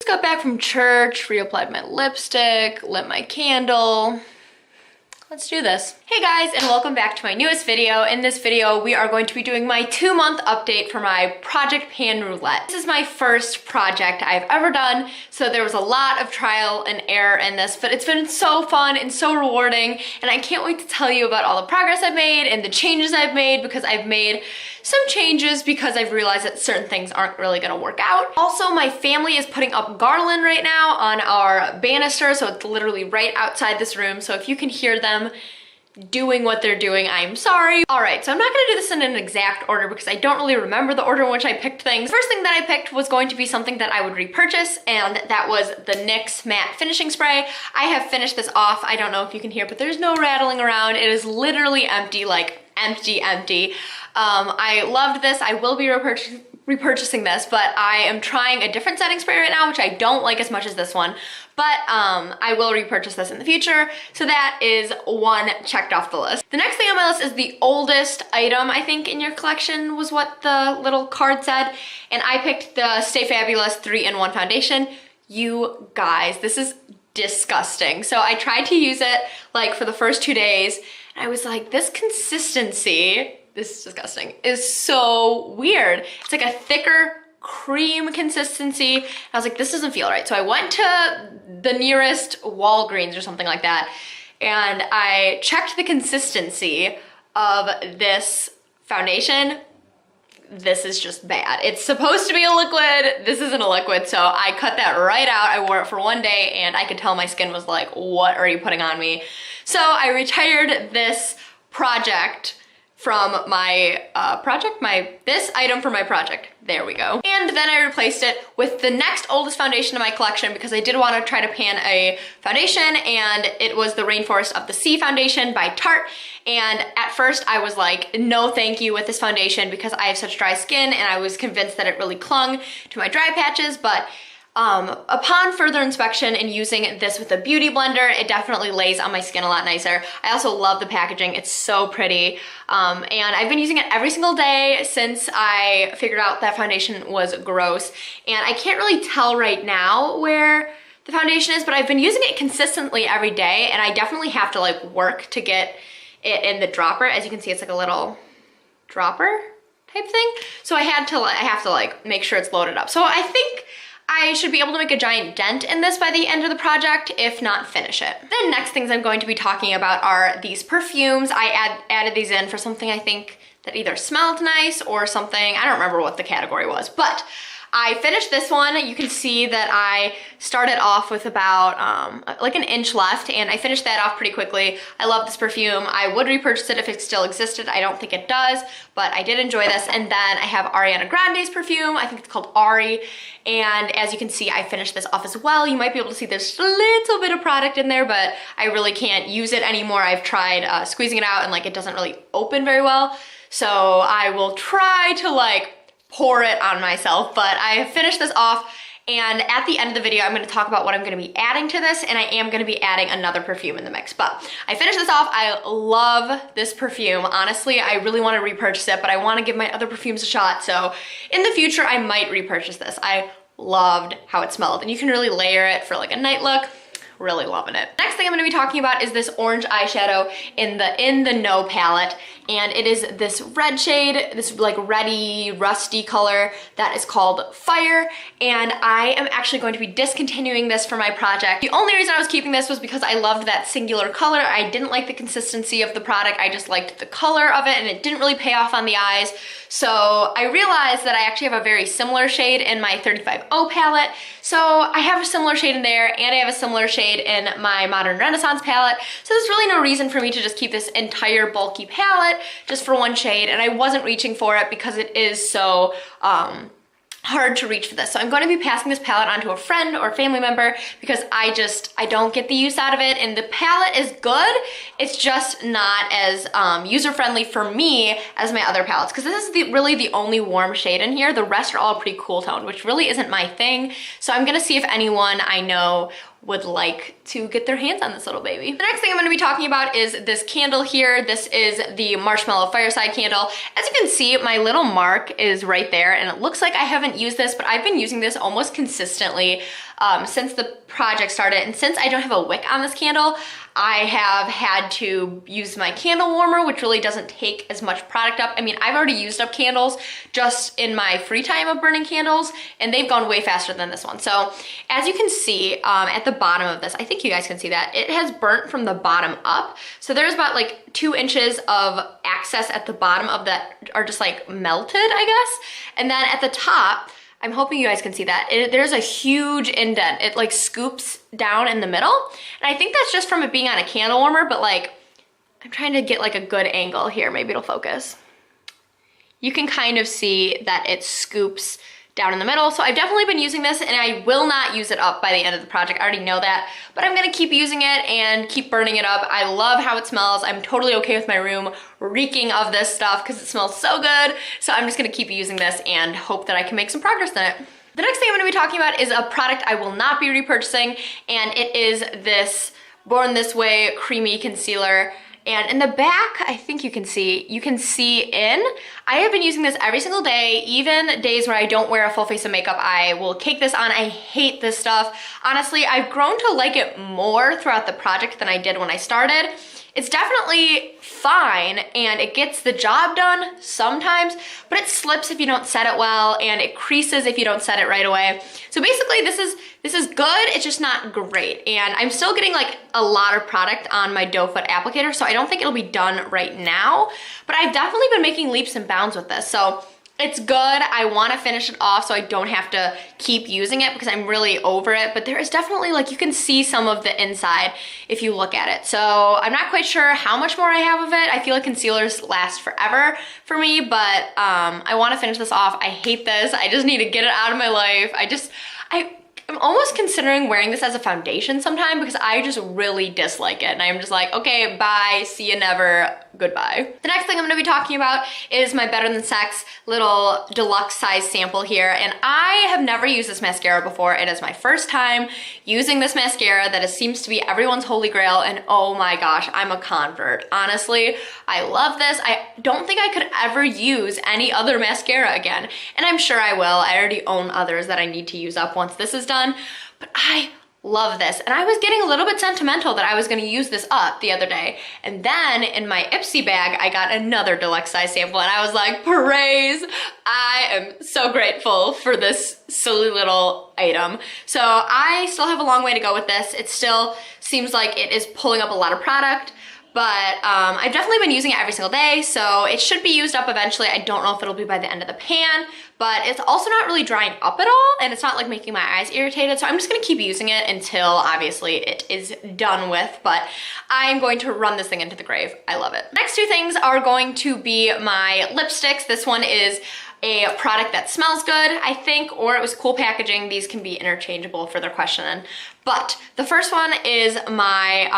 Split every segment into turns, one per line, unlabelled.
Just got back from church, reapplied my lipstick, lit my candle. Let's do this. Hey guys, and welcome back to my newest video. In this video, we are going to be doing my 2-month update for my project pan roulette. This is my first project I've ever done, so there was a lot of trial and error in this, but it's been so fun and so rewarding, and I can't wait to tell you about all the progress I've made and the changes I've made, because I've made some changes because I've realized that certain things aren't really gonna work out. Also, my family is putting up garland right now on our banister, so it's literally right outside this room, so if you can hear them doing what they're doing, I'm sorry. All right, so I'm not gonna do this in an exact order because I don't really remember the order in which I picked things. The first thing that I picked was going to be something that I would repurchase, and that was the NYX Matte Finishing Spray. I have finished this off. I don't know if you can hear, but there's no rattling around. It is literally empty, like empty. I loved this. I will be repurchasing this, but I am trying a different setting spray right now, which I don't like as much as this one, but I will repurchase this in the future. So that is one checked off the list. The next thing on my list is the oldest item, I think, in your collection was what the little card said, and I picked the Stay Fabulous 3-in-1 foundation. You guys, this is disgusting. So I tried to use it like for the first 2 days, and I was like, this consistency, this is disgusting, is so weird. It's like a thicker cream consistency. And I was like, this doesn't feel right. So I went to the nearest Walgreens or something like that, and I checked the consistency of this foundation. This is just bad. It's supposed to be a liquid. This isn't a liquid, so I cut that right out. I wore it for 1 day, and I could tell my skin was like, what are you putting on me? So I retired this project from my this item from my project. There we go. And then I replaced it with the next oldest foundation in my collection because I did want to try to pan a foundation, and it was the Rainforest of the Sea foundation by Tarte. And at first I was like, no thank you with this foundation because I have such dry skin, and I was convinced that it really clung to my dry patches, but upon further inspection and using this with a beauty blender, it definitely lays on my skin a lot nicer. I also love the packaging. It's so pretty. And I've been using it every single day since I figured out that foundation was gross. And I can't really tell right now where the foundation is, but I've been using it consistently every day, and I definitely have to like work to get it in the dropper. As you can see, it's like a little dropper type thing. So I have to like make sure it's loaded up. So I think I should be able to make a giant dent in this by the end of the project, if not finish it. The next things I'm going to be talking about are these perfumes. I added these in for something I think that either smelled nice or something. I don't remember what the category was, but I finished this one. You can see that I started off with about like an inch left, and I finished that off pretty quickly. I love this perfume. I would repurchase it if it still existed. I don't think it does, but I did enjoy this. And then I have Ariana Grande's perfume. I think it's called Ari. And as you can see, I finished this off as well. You might be able to see there's a little bit of product in there, but I really can't use it anymore. I've tried squeezing it out, and like it doesn't really open very well. So I will try to like pour it on myself, but I have finished this off, and at the end of the video I'm going to talk about what I'm going to be adding to this, and I am going to be adding another perfume in the mix. But I finished this off. I love this perfume. Honestly, I really want to repurchase it, but I want to give my other perfumes a shot, so in the future I might repurchase this. I loved how it smelled, and you can really layer it for like a night look. Really loving it. Next thing I'm going to be talking about is this orange eyeshadow in the No palette, and it is this red shade, this like reddy, rusty color that is called Fire, and I am actually going to be discontinuing this for my project. The only reason I was keeping this was because I loved that singular color. I didn't like the consistency of the product. I just liked the color of it, and it didn't really pay off on the eyes. So I realized that I actually have a very similar shade in my 35O palette. So I have a similar shade in there, and I have a similar shade in my Modern Renaissance palette. So there's really no reason for me to just keep this entire bulky palette just for one shade, and I wasn't reaching for it because it is so hard to reach for this. So I'm going to be passing this palette on to a friend or family member because I don't get the use out of it, and the palette is good. It's just not as user-friendly for me as my other palettes, because this is really the only warm shade in here. The rest are all pretty cool toned, which really isn't my thing. So I'm gonna see if anyone I know would like to get their hands on this little baby. The next thing I'm gonna be talking about is this candle here. This is the Marshmallow Fireside Candle. As you can see, my little mark is right there, and it looks like I haven't used this, but I've been using this almost consistently since the project started, and since I don't have a wick on this candle, I have had to use my candle warmer, which really doesn't take as much product up. I mean, I've already used up candles just in my free time of burning candles, and they've gone way faster than this one. So as you can see at the bottom of this, I think you guys can see that, it has burnt from the bottom up. So there's about like 2 inches of excess at the bottom of that are just like melted, I guess. And then at the top, I'm hoping you guys can see that. There's a huge indent. It like scoops down in the middle. And I think that's just from it being on a candle warmer, but like, I'm trying to get like a good angle here. Maybe it'll focus. You can kind of see that it scoops down in the middle. So I've definitely been using this, and I will not use it up by the end of the project. I already know that, but I'm gonna keep using it and keep burning it up. I love how it smells. I'm totally okay with my room reeking of this stuff because it smells so good. So I'm just gonna keep using this and hope that I can make some progress in it. The next thing I'm gonna be talking about is a product I will not be repurchasing, and it is this Born This Way Creamy Concealer. And in the back, I think you can see in. I have been using this every single day, even days where I don't wear a full face of makeup, I will cake this on. I hate this stuff. Honestly, I've grown to like it more throughout the project than I did when I started. It's definitely fine and it gets the job done sometimes, but it slips if you don't set it well and it creases if you don't set it right away. So basically this is good, it's just not great. And I'm still getting like a lot of product on my doe foot applicator, so I don't think it'll be done right now, but I've definitely been making leaps and bounds with this. So it's good. I want to finish it off so I don't have to keep using it because I'm really over it, but there is definitely like, you can see some of the inside if you look at it. So I'm not quite sure how much more I have of it. I feel like concealers last forever for me, but I want to finish this off. I hate this. I just need to get it out of my life. I'm almost considering wearing this as a foundation sometime because I just really dislike it. And I'm just like, okay, bye, see you never, goodbye. The next thing I'm gonna be talking about is my Better Than Sex little deluxe size sample here. And I have never used this mascara before. It is my first time using this mascara that seems to be everyone's holy grail. And oh my gosh, I'm a convert. Honestly, I love this. I don't think I could ever use any other mascara again. And I'm sure I will. I already own others that I need to use up once this is done. But I love this. And I was getting a little bit sentimental that I was gonna use this up the other day. And then in my Ipsy bag, I got another deluxe size sample and I was like, praise! I am so grateful for this silly little item. So I still have a long way to go with this. It still seems like it is pulling up a lot of product, but I've definitely been using it every single day, so it should be used up eventually. I don't know if it'll be by the end of the pan, but it's also not really drying up at all, and it's not like making my eyes irritated, so I'm just gonna keep using it until obviously it is done with, but I'm going to run this thing into the grave. I love it. Next two things are going to be my lipsticks. This one is a product that smells good, I think, or it was cool packaging. These can be interchangeable for their question. But the first one is my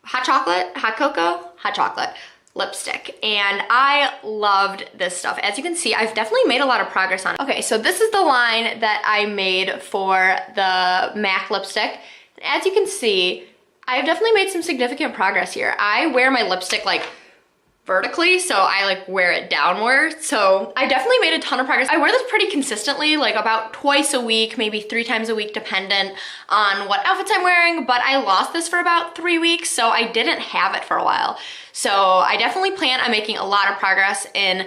hot chocolate lipstick, and I loved this stuff. As you can see, I've definitely made a lot of progress on it. Okay, so this is the line that I made for the MAC lipstick. As you can see, I've definitely made some significant progress here. I wear my lipstick like vertically, so I like wear it downward. So I definitely made a ton of progress. I wear this pretty consistently, like about twice a week, maybe 3 times a week, dependent on what outfits I'm wearing, but I lost this for about 3 weeks, so I didn't have it for a while. So I definitely plan on making a lot of progress in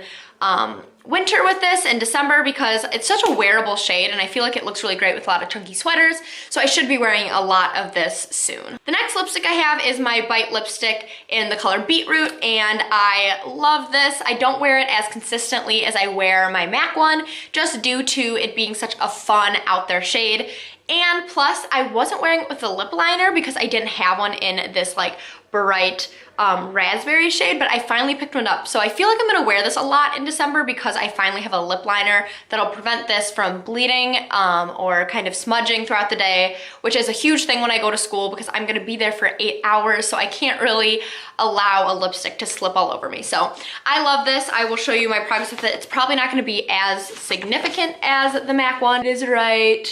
winter with this in December because it's such a wearable shade and I feel like it looks really great with a lot of chunky sweaters, so I should be wearing a lot of this soon. The next lipstick I have is my Bite lipstick in the color Beetroot, and I love this. I don't wear it as consistently as I wear my MAC one, just due to it being such a fun out there shade. And plus, I wasn't wearing it with a lip liner because I didn't have one in this like bright raspberry shade, but I finally picked one up. So I feel like I'm gonna wear this a lot in December because I finally have a lip liner that'll prevent this from bleeding or kind of smudging throughout the day, which is a huge thing when I go to school because I'm gonna be there for 8 hours, so I can't really allow a lipstick to slip all over me. So I love this. I will show you my progress with it. It's probably not gonna be as significant as the MAC one. It is right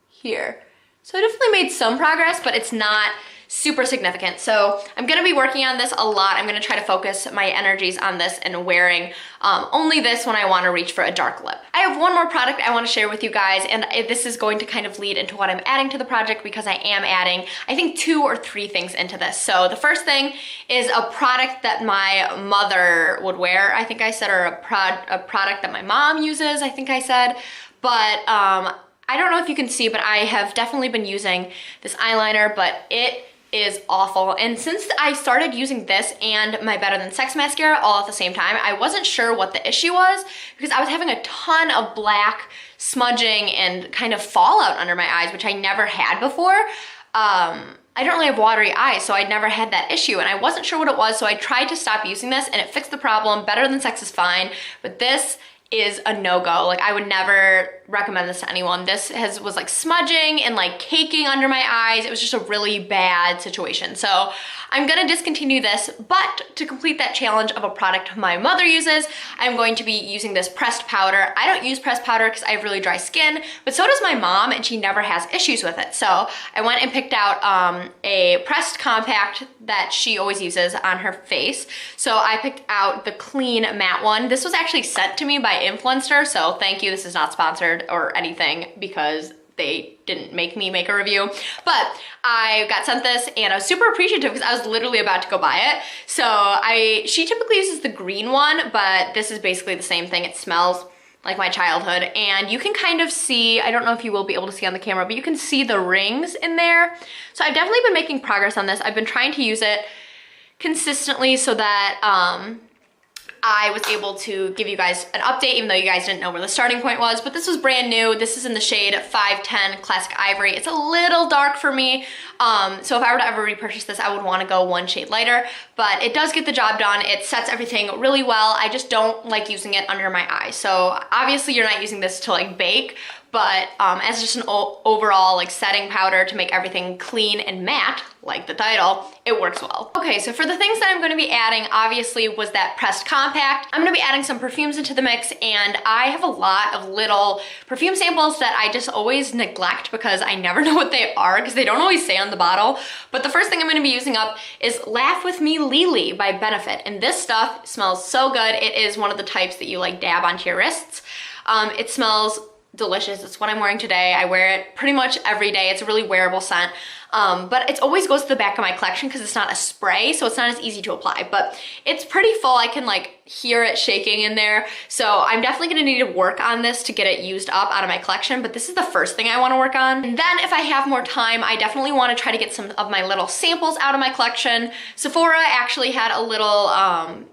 here. So I definitely made some progress, but it's not super significant. So I'm gonna be working on this a lot. I'm gonna try to focus my energies on this and wearing only this when I wanna reach for a dark lip. I have one more product I wanna share with you guys, and this is going to kind of lead into what I'm adding to the project because I am adding, I think, 2 or 3 things into this. So the first thing is a product that my mother would wear, I think I said, or a product that my mom uses, I think I said. But I don't know if you can see, but I have definitely been using this eyeliner, but it is awful. And since I started using this and my Better Than Sex mascara all at the same time, I wasn't sure what the issue was because I was having a ton of black smudging and kind of fallout under my eyes, which I never had before. I don't really have watery eyes, so I'd never had that issue, and I wasn't sure what it was, so I tried to stop using this, and it fixed the problem. Better Than Sex is fine, but this is a no-go. Like, I would never recommend this to anyone. This was like smudging and like caking under my eyes. It was just a really bad situation. So I'm gonna discontinue this, but to complete that challenge of a product my mother uses, I'm going to be using this pressed powder. I don't use pressed powder because I have really dry skin, but so does my mom, and she never has issues with it. So I went and picked out a pressed compact that she always uses on her face. So I picked out the clean matte one. This was actually sent to me by Influencer, so thank you. This is not sponsored or anything because they didn't make me make a review, but I got sent this and I was super appreciative because I was literally about to go buy it. So she typically uses the green one, but this is basically the same thing. It smells like my childhood, and you can kind of see, I don't know if you will be able to see on the camera, but you can see the rings in there. So I've definitely been making progress on this. I've been trying to use it consistently so that I was able to give you guys an update, even though you guys didn't know where the starting point was. But this was brand new. This is in the shade 510 Classic Ivory. It's a little dark for me. So if I were to ever repurchase this, I would want to go 1 shade lighter, but it does get the job done. It sets everything really well. I just don't like using it under my eyes. So obviously you're not using this to like bake, but as just an overall like setting powder to make everything clean and matte, like the title, it works well. Okay, so for the things that I'm gonna be adding, obviously was that pressed compact. I'm gonna be adding some perfumes into the mix, and I have a lot of little perfume samples that I just always neglect because I never know what they are because they don't always say on the bottle. But the first thing I'm gonna be using up is Laugh With Me Lily by Benefit. And this stuff smells so good. It is one of the types that you like dab onto your wrists. It smells delicious. It's what I'm wearing today. I wear it pretty much every day. It's a really wearable scent. But it always goes to the back of my collection because it's not a spray, so it's not as easy to apply, but it's pretty full. I can like hear it shaking in there. So I'm definitely gonna need to work on this to get it used up out of my collection, but this is the first thing I wanna work on. And then if I have more time, I definitely wanna try to get some of my little samples out of my collection. Sephora actually had a little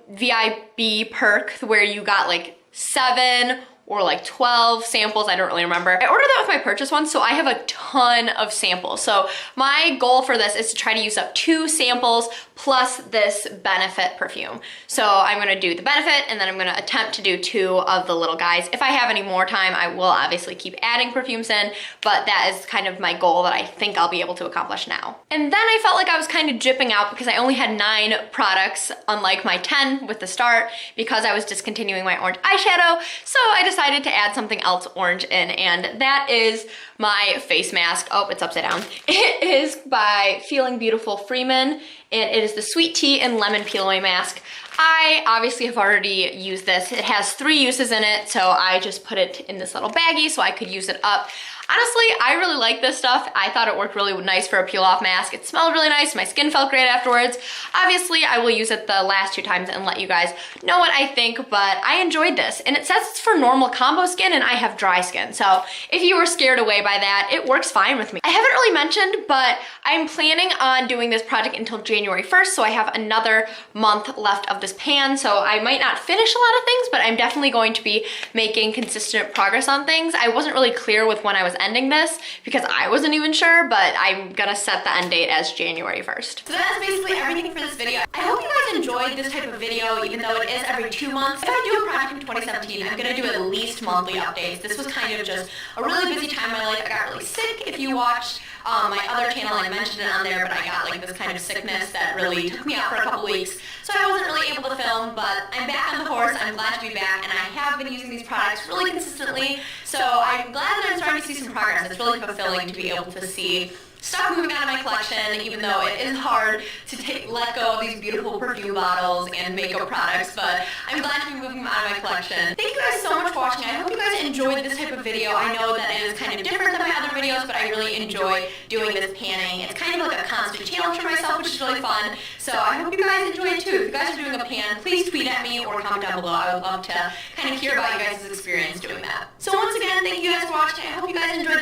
VIB perk where you got like 7 or like 12 samples, I don't really remember. I ordered that with my purchase one, so I have a ton of samples. So my goal for this is to try to use up 2 samples plus this Benefit perfume. So I'm gonna do the Benefit, and then I'm gonna attempt to do 2 of the little guys. If I have any more time, I will obviously keep adding perfumes in, but that is kind of my goal that I think I'll be able to accomplish now. And then I felt like I was kind of jipping out because I only had 9 products, unlike my 10 with the start, because I was discontinuing my orange eyeshadow. So I decided to add something else orange in, and that is my face mask. Oh, it's upside down. It is by Feeling Beautiful Freeman, and it is the Sweet Tea and Lemon Peel Away Mask. I obviously have already used this. It has 3 uses in it, so I just put it in this little baggie so I could use it up. Honestly, I really like this stuff. I thought it worked really nice for a peel-off mask. It smelled really nice. My skin felt great afterwards. Obviously, I will use it the last 2 times and let you guys know what I think, but I enjoyed this. And it says it's for normal combo skin, and I have dry skin. So if you were scared away by that, it works fine with me. I haven't really mentioned, but I'm planning on doing this project until January 1st, so I have another month left of this pan. So I might not finish a lot of things, but I'm definitely going to be making consistent progress on things. I wasn't really clear with when I was ending this because I wasn't even sure, but I'm gonna set the end date as January 1st. So that's basically everything for this video. I hope you guys enjoyed this type of video, even though it is every 2 months. If I do a project in 2017, I'm gonna do at least monthly updates. This was kind of just a really busy time in my life. I got really sick. If you watched my other channel, I mentioned it on there, but I got like this kind of sickness that really took me out for a couple weeks. So I wasn't really able to film, but I'm back on the horse. I'm glad to be back, and I have been using these products really consistently. So I'm glad that I'm starting to see some progress. It's really fulfilling to be able to see stuff moving out of my collection, even though it is hard to let go of these beautiful perfume bottles and makeup products, but I'm glad to be moving them out of my collection. Thank you guys so much for watching. I hope you guys enjoyed this type of video. I know that it is kind of different than my other videos, but I really enjoy doing this panning. It's kind of like a constant challenge for myself, which is really fun. So I hope you guys enjoy it too. If you guys are doing a pan, please tweet at me or comment down below. I would love to kind of hear about you guys' experience doing that. So once again, thank you guys for watching. I hope you guys enjoyed